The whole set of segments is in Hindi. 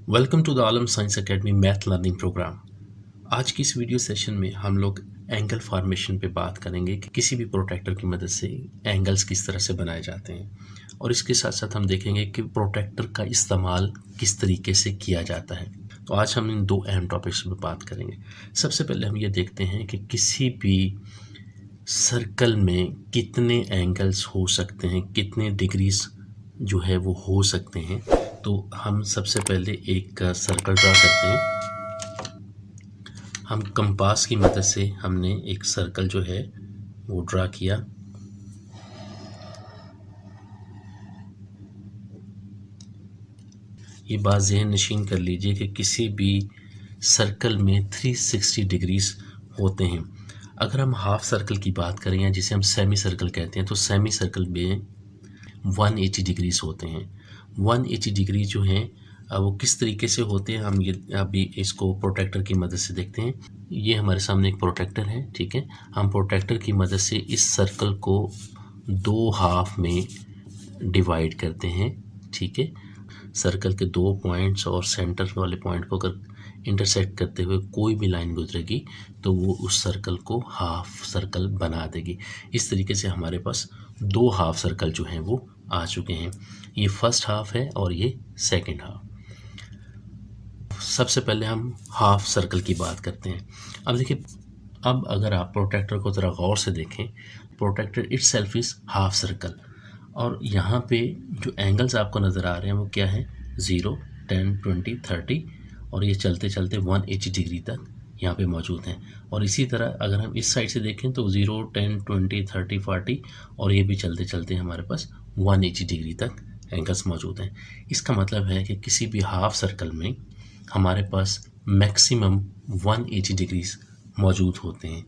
Welcome to the Alam science academy math learning program. आज की इस वीडियो सेशन में हम लोग एंगल फॉर्मेशन पे बात करेंगे कि किसी भी प्रोटेक्टर की मदद से एंगल्स किस तरह से बनाए जाते हैं और इसके साथ साथ हम देखेंगे कि प्रोटेक्टर का इस्तेमाल किस तरीके से किया जाता है। तो आज हम इन दो अहम टॉपिक्स पे बात करेंगे। सबसे पहले हम ये देखते हैं कि किसी भी सर्कल में कितने एंगल्स हो सकते हैं, कितने डिग्रीज जो है वो हो सकते हैं। तो हम सबसे पहले एक सर्कल ड्रा करते हैं। हम कंपास की मदद से हमने एक सर्कल जो है वो ड्रा किया। ये बात ज़हन नशीन कर लीजिए कि किसी भी सर्कल में 360 डिग्रीज होते हैं। अगर हम हाफ सर्कल की बात करें या जिसे हम सेमी सर्कल कहते हैं, तो सेमी सर्कल में 180 डिग्रीज होते हैं। 180 डिग्री जो हैं वो किस तरीके से होते हैं, हम ये अभी इसको प्रोटेक्टर की मदद से देखते हैं। ये हमारे सामने एक प्रोटेक्टर है, ठीक है। हम प्रोटेक्टर की मदद से इस सर्कल को दो हाफ में डिवाइड करते हैं, ठीक है। सर्कल के दो पॉइंट्स और सेंटर वाले पॉइंट को अगर इंटरसेक्ट करते हुए कोई भी लाइन गुजरेगी तो वो उस सर्कल को हाफ सर्कल बना देगी। इस तरीके से हमारे पास दो हाफ सर्कल जो हैं वो आ चुके हैं। ये फर्स्ट हाफ है और ये सेकंड हाफ। सबसे पहले हम हाफ सर्कल की बात करते हैं। अब देखिए, अब अगर आप प्रोटेक्टर को ज़रा गौर से देखें, protractor itself is half circle और यहाँ पे जो एंगल्स आपको नज़र आ रहे हैं वो क्या है, 0, 10, 20, 30 और ये चलते चलते 180 डिग्री तक यहाँ पे मौजूद हैं। और इसी तरह अगर हम इस साइड से देखें तो 0, 10, 20, 30, 40 और ये भी चलते चलते हमारे पास 180 डिग्री तक एंगल्स मौजूद हैं। इसका मतलब है कि किसी भी हाफ सर्कल में हमारे पास मैक्सिमम 180 डिग्रीज मौजूद होते हैं।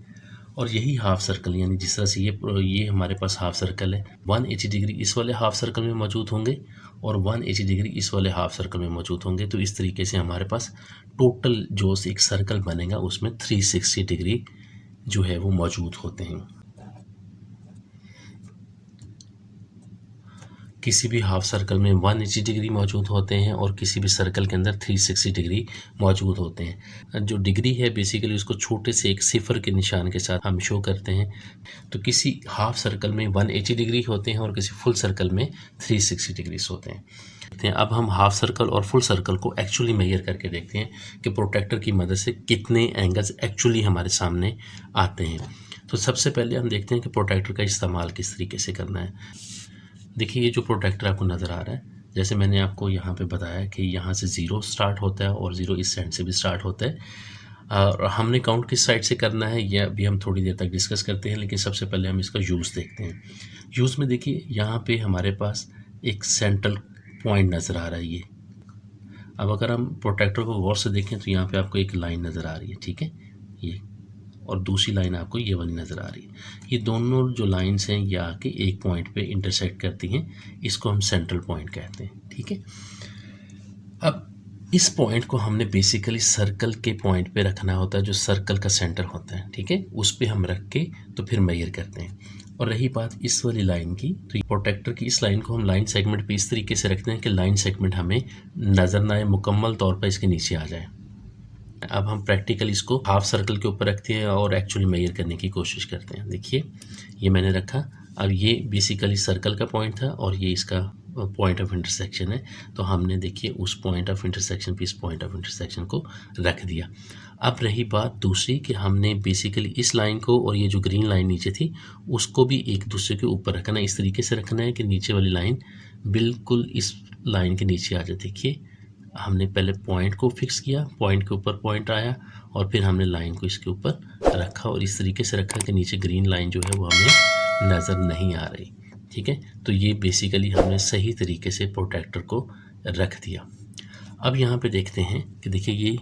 और यही हाफ सर्कल, यानी जिस तरह से ये हमारे पास हाफ सर्कल है, 180 डिग्री इस वाले हाफ सर्कल में मौजूद होंगे और 180 डिग्री इस वाले हाफ सर्कल में मौजूद होंगे। तो इस तरीके से हमारे पास टोटल जो एक सर्कल बनेगा उसमें 360 डिग्री जो है वो मौजूद होते हैं। किसी भी हाफ सर्कल में 180 डिग्री मौजूद होते हैं और किसी भी सर्कल के अंदर 360 डिग्री मौजूद होते हैं। जो डिग्री है बेसिकली उसको छोटे से एक सिफर के निशान के साथ हम शो करते हैं। तो किसी हाफ सर्कल में 180 डिग्री होते हैं और किसी फुल सर्कल में 360 डिग्रीज होते हैं। अब हम हाफ सर्कल और फुल सर्कल को एक्चुअली मेजर करके देखते हैं कि प्रोटेक्टर की मदद से कितने एंगल्स एक्चुअली हमारे सामने आते हैं। तो सबसे पहले हम देखते हैं कि प्रोटेक्टर का इस्तेमाल किस तरीके से करना है। देखिए, ये जो प्रोटेक्टर आपको नज़र आ रहा है, जैसे मैंने आपको यहाँ पे बताया कि यहाँ से 0 स्टार्ट होता है और 0 इस साइड से भी स्टार्ट होता है। और हमने काउंट किस साइड से करना है ये अभी हम थोड़ी देर तक डिस्कस करते हैं, लेकिन सबसे पहले हम इसका यूज़ देखते हैं। यूज़ में देखिए, यहाँ पे हमारे पास एक सेंट्रल पॉइंट नज़र आ रहा है ये। अब अगर हम प्रोटेक्टर को गौर से देखें तो यहाँ पे आपको एक लाइन नज़र आ रही है, ठीक है, ये, और दूसरी लाइन आपको ये वाली नज़र आ रही है। ये दोनों जो लाइंस हैं ये आके एक पॉइंट पे इंटरसेक्ट करती हैं, इसको हम सेंट्रल पॉइंट कहते हैं, ठीक है। अब इस पॉइंट को हमने बेसिकली सर्कल के पॉइंट पे रखना होता है, जो सर्कल का सेंटर होता है, ठीक है, उस पे हम रख के तो फिर मेजर करते हैं। और रही बात इस वाली लाइन की, तो प्रोटेक्टर की इस लाइन को हम लाइन सेगमेंट पे इस तरीके से रखते हैं कि लाइन सेगमेंट हमें नज़र ना आए, मुकम्मल तौर पर इसके नीचे आ जाए। अब हम प्रैक्टिकल इसको हाफ सर्कल के ऊपर रखते हैं और एक्चुअली मेजर करने की कोशिश करते हैं। देखिए, ये मैंने रखा। अब ये बेसिकली सर्कल का पॉइंट था और ये इसका पॉइंट ऑफ इंटरसेक्शन है। तो हमने देखिए उस पॉइंट ऑफ इंटरसेक्शन पे इस पॉइंट ऑफ इंटरसेक्शन को रख दिया। अब रही बात दूसरी कि हमने बेसिकली इस लाइन को और ये जो ग्रीन लाइन नीचे थी उसको भी एक दूसरे के ऊपर रखना है। इस तरीके से रखना है कि नीचे वाली लाइन बिल्कुल इस लाइन के नीचे आ जाए। देखिए, हमने पहले पॉइंट को फिक्स किया, पॉइंट के ऊपर पॉइंट आया और फिर हमने लाइन को इसके ऊपर रखा और इस तरीके से रखा कि नीचे ग्रीन लाइन जो है वो हमें नज़र नहीं आ रही, ठीक है। तो ये बेसिकली हमने सही तरीके से प्रोटेक्टर को रख दिया। अब यहाँ पे देखते हैं कि देखिए,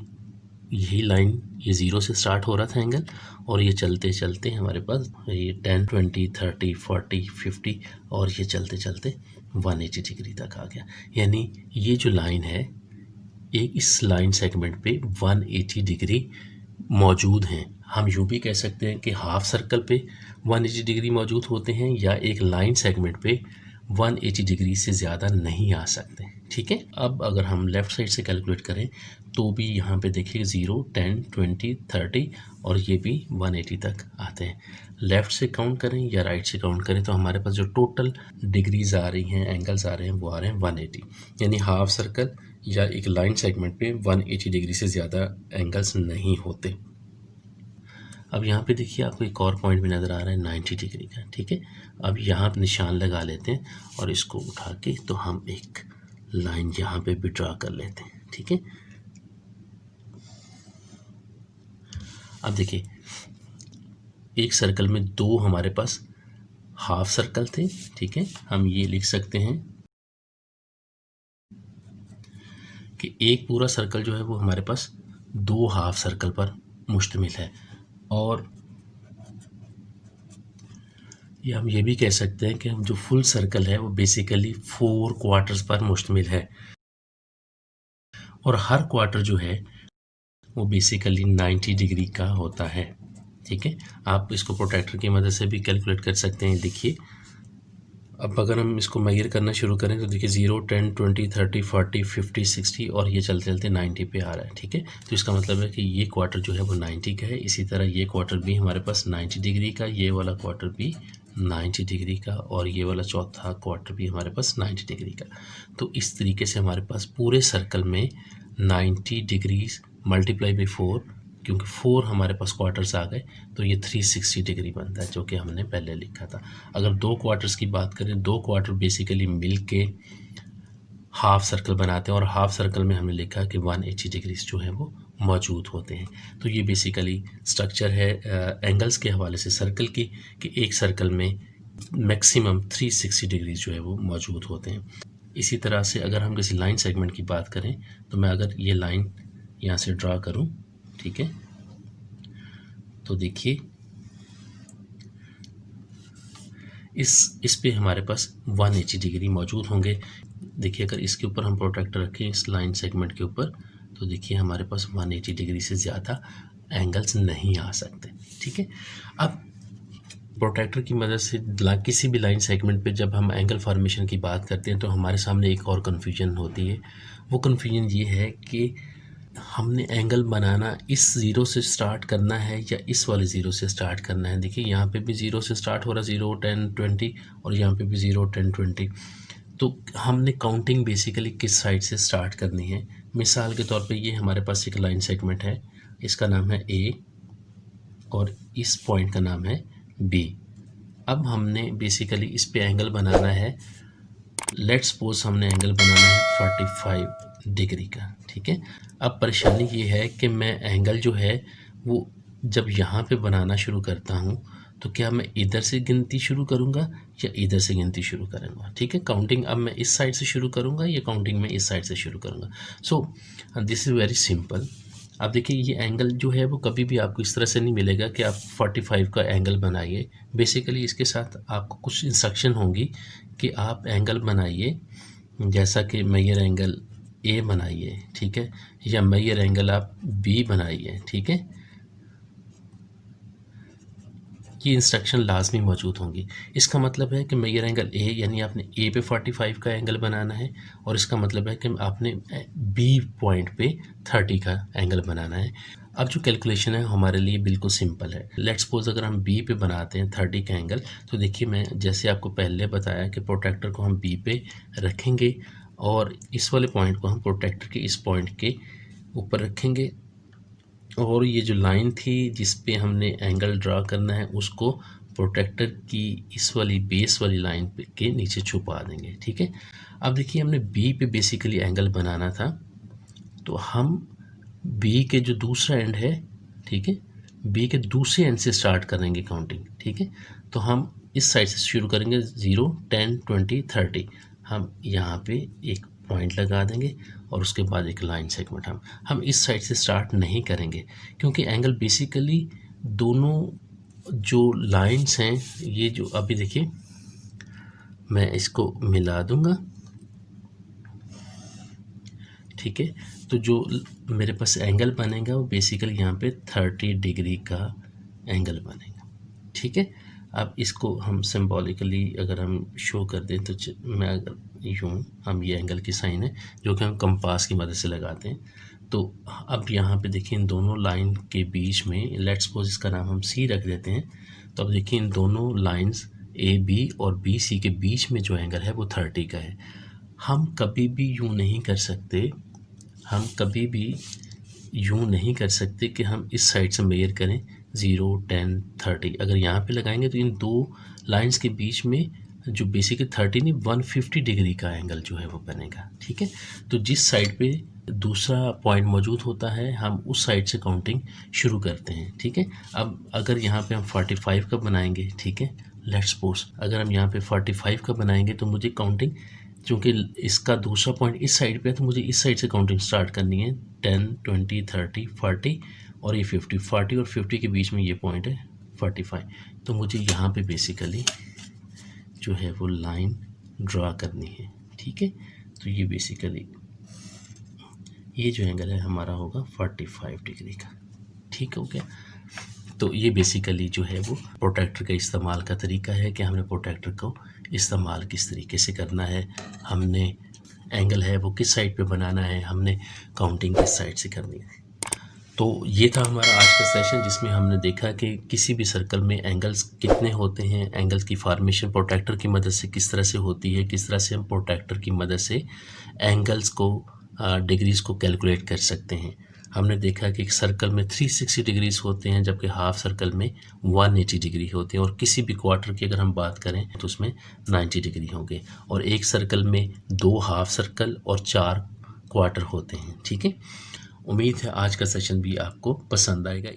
यही लाइन ये 0 से स्टार्ट हो रहा था एंगल और ये चलते चलते हमारे पास ये 10, 20, 30, 40, 50 और ये चलते चलते 180 डिग्री तक आ गया। यानी ये जो लाइन है, एक इस लाइन सेगमेंट पे 180 डिग्री मौजूद हैं। हम यूँ भी कह सकते हैं कि हाफ सर्कल पे 180 डिग्री मौजूद होते हैं या एक लाइन सेगमेंट पे 180 डिग्री से ज़्यादा नहीं आ सकते। ठीक है, अब अगर हम लेफ़्ट साइड से कैलकुलेट करें तो भी यहाँ पे देखिए 0, 10, 20, 30 और ये भी 180 तक आते हैं। लेफ़्ट से काउंट करें या राइट से काउंट करें तो हमारे पास जो टोटल डिग्रीज आ रही हैं, एंगल्स आ रहे हैं, वो आ रहे हैं 180, यानी हाफ सर्कल या एक लाइन सेगमेंट पे 180 डिग्री से ज़्यादा एंगल्स नहीं होते। अब यहाँ पे देखिए आपको एक और पॉइंट भी नज़र आ रहा है 90 डिग्री का। ठीक है, अब यहाँ पे निशान लगा लेते हैं और इसको उठा के तो हम एक लाइन यहाँ पे भी ड्रा कर लेते हैं। ठीक है, अब देखिए एक सर्कल में दो हमारे पास हाफ सर्कल थे। ठीक है, हम ये लिख सकते हैं कि एक पूरा सर्कल जो है वो हमारे पास दो हाफ सर्कल पर मुश्तमिल है, और ये हम ये भी कह सकते हैं कि हम जो फुल सर्कल है वो बेसिकली 4 क्वार्टर्स पर मुश्तमिल है, और हर क्वार्टर जो है वो बेसिकली 90 डिग्री का होता है। ठीक है, आप इसको प्रोट्रैक्टर की मदद से भी कैलकुलेट कर सकते हैं। देखिए अब अगर हम इसको मेजर करना शुरू करें तो देखिए 0, 10, 20, 30, 40, 50, 60 और ये चलते चलते 90 पे आ रहा है। ठीक है, तो इसका मतलब है कि ये क्वार्टर जो है वो 90 का है। इसी तरह ये क्वार्टर भी हमारे पास 90 डिग्री का, ये वाला क्वार्टर भी 90 डिग्री का, और ये वाला चौथा क्वार्टर भी हमारे पास 90 डिग्री का। तो इस तरीके से हमारे पास पूरे सर्कल में 90 डिग्रीज मल्टीप्लाई बाई 4, क्योंकि 4 हमारे पास क्वार्टर्स आ गए तो ये 360 डिग्री बनता है, जो कि हमने पहले लिखा था। अगर दो क्वार्टर्स की बात करें, दो क्वार्टर बेसिकली मिल के हाफ सर्कल बनाते हैं, और हाफ सर्कल में हमने लिखा कि 180 डिग्रीज जो है वो मौजूद होते हैं। तो ये बेसिकली स्ट्रक्चर है एंगल्स के हवाले से सर्कल की, कि एक सर्कल में मैक्सिमम 360 डिग्रीज जो है वो मौजूद होते हैं। इसी तरह से अगर हम किसी लाइन सेगमेंट की बात करें तो मैं अगर ये लाइन यहाँ से ड्रा करूँ, ठीक है, तो देखिए इस पे हमारे पास 180 डिग्री मौजूद होंगे। देखिए अगर इसके ऊपर हम प्रोट्रैक्टर रखें इस लाइन सेगमेंट के ऊपर, तो देखिए हमारे पास 180 डिग्री से ज़्यादा एंगल्स नहीं आ सकते। ठीक है, अब प्रोट्रैक्टर की मदद से किसी भी लाइन सेगमेंट पे जब हम एंगल फॉर्मेशन की बात करते हैं तो हमारे सामने एक और कन्फ्यूजन होती है। वो कन्फ्यूजन ये है कि हमने एंगल बनाना इस ज़ीरो से स्टार्ट करना है या इस वाले ज़ीरो से स्टार्ट करना है। देखिए यहाँ पे भी ज़ीरो से स्टार्ट हो रहा है, 0, 10, 20, और यहाँ पे भी 0, 10, 20। तो हमने काउंटिंग बेसिकली किस साइड से स्टार्ट करनी है। मिसाल के तौर पे ये हमारे पास एक लाइन सेगमेंट है, इसका नाम है A और इस पॉइंट का नाम है B। अब हमने बेसिकली इस पे एंगल बनाना है, लेट्स सपोज हमने एंगल बनाना है 45 डिग्री का। ठीक है, अब परेशानी ये है कि मैं एंगल जो है वो जब यहाँ पे बनाना शुरू करता हूँ तो क्या मैं इधर से गिनती शुरू करूँगा या इधर से गिनती शुरू करूँगा। ठीक है, काउंटिंग अब मैं इस साइड से शुरू करूँगा या काउंटिंग में इस साइड से शुरू करूँगा। So this is very simple. अब देखिए ये एंगल जो है वो कभी भी आपको इस तरह से नहीं मिलेगा कि आप 45 का एंगल बनाइए। बेसिकली इसके साथ आपको कुछ इंस्ट्रक्शन होंगी कि आप एंगल बनाइए, जैसा कि मेजर एंगल A बनाइए, ठीक है, या मेजर एंगल आप B बनाइए। ठीक है, ये इंस्ट्रक्शन लाजमी मौजूद होंगी। इसका मतलब है कि मेजर एंगल A यानी आपने A पे 45 का एंगल बनाना है, और इसका मतलब है कि आपने B पॉइंट पे 30 का एंगल बनाना है। अब जो कैलकुलेशन है हमारे लिए बिल्कुल सिंपल है। लेट्स सपोज अगर हम B पे बनाते हैं 30 का एंगल, तो देखिए मैं जैसे आपको पहले बताया कि प्रोट्रैक्टर को हम B पे रखेंगे और इस वाले पॉइंट को हम प्रोट्रैक्टर के इस पॉइंट के ऊपर रखेंगे, और ये जो लाइन थी जिस पे हमने एंगल ड्रा करना है उसको प्रोट्रैक्टर की इस वाली बेस वाली लाइन पे के नीचे छुपा देंगे। ठीक है, अब देखिए हमने B पे बेसिकली एंगल बनाना था, तो हम B के जो दूसरा एंड है, ठीक है, B के दूसरे एंड से स्टार्ट करेंगे काउंटिंग। ठीक है, तो हम इस साइड से शुरू करेंगे 0, 10, 20, 30। हम यहाँ पे एक पॉइंट लगा देंगे और उसके बाद एक लाइन सेगमेंट हम इस साइड से स्टार्ट नहीं करेंगे, क्योंकि एंगल बेसिकली दोनों जो लाइंस हैं, ये जो अभी देखिए मैं इसको मिला दूंगा। ठीक है, तो जो मेरे पास एंगल बनेगा वो बेसिकली यहाँ पे 30 डिग्री का एंगल बनेगा। ठीक है, अब इसको हम सिंबॉलिकली अगर हम शो कर दें तो मैं अगर यूँ हम ये एंगल की साइन है जो कि हम कंपास की मदद से लगाते हैं। तो अब यहाँ पे देखिए इन दोनों लाइन के बीच में, लेट्स सपोज इसका नाम हम सी रख देते हैं। तो अब देखिए इन दोनों लाइंस ए बी और बी सी के बीच में जो एंगल है वो 30 का है। हम कभी भी यूँ नहीं कर सकते, हम कभी भी यूँ नहीं कर सकते कि हम इस साइड से मेजर करें 0, 10, 30। अगर यहाँ पे लगाएंगे तो इन दो लाइंस के बीच में जो बेसिकली 30 नहीं 150 डिग्री का एंगल जो है वो बनेगा। ठीक है, तो जिस साइड पे दूसरा पॉइंट मौजूद होता है हम उस साइड से काउंटिंग शुरू करते हैं। ठीक है, अब अगर यहाँ पे हम 45 का बनाएंगे, ठीक है, लेट्स सपोज अगर हम यहाँ पे 45 का बनाएंगे तो मुझे काउंटिंग, चूँकि इसका दूसरा पॉइंट इस साइड पे है तो मुझे इस साइड से काउंटिंग स्टार्ट करनी है। 10, 20, 30, 40 और ये 50, 40 और 50 के बीच में ये पॉइंट है 45। तो मुझे यहाँ पे बेसिकली जो है वो लाइन ड्रा करनी है। ठीक है, तो ये बेसिकली ये जो एंगल है हमारा होगा 45 डिग्री का। ठीक हो गया। तो ये बेसिकली जो है वो प्रोटेक्टर का इस्तेमाल का तरीका है कि हमने प्रोटेक्टर को इस्तेमाल किस तरीके से करना है, हमने एंगल है वो किस साइड पे बनाना है, हमने काउंटिंग किस साइड से करनी है। तो ये था हमारा आज का सेशन जिसमें हमने देखा कि किसी भी सर्कल में एंगल्स कितने होते हैं, एंगल्स की फॉर्मेशन प्रोटेक्टर की मदद से किस तरह से होती है, किस तरह से हम प्रोटेक्टर की मदद से एंगल्स को डिग्रीज़ को कैलकुलेट कर सकते हैं। हमने देखा कि एक सर्कल में 360 डिग्रीज होते हैं जबकि हाफ सर्कल में 180 डिग्री होते हैं, और किसी भी क्वार्टर की अगर हम बात करें तो उसमें 90 डिग्री होंगे, और एक सर्कल में 2 हाफ सर्कल और 4 क्वार्टर होते हैं। ठीक है, उम्मीद है आज का सेशन भी आपको पसंद आएगा।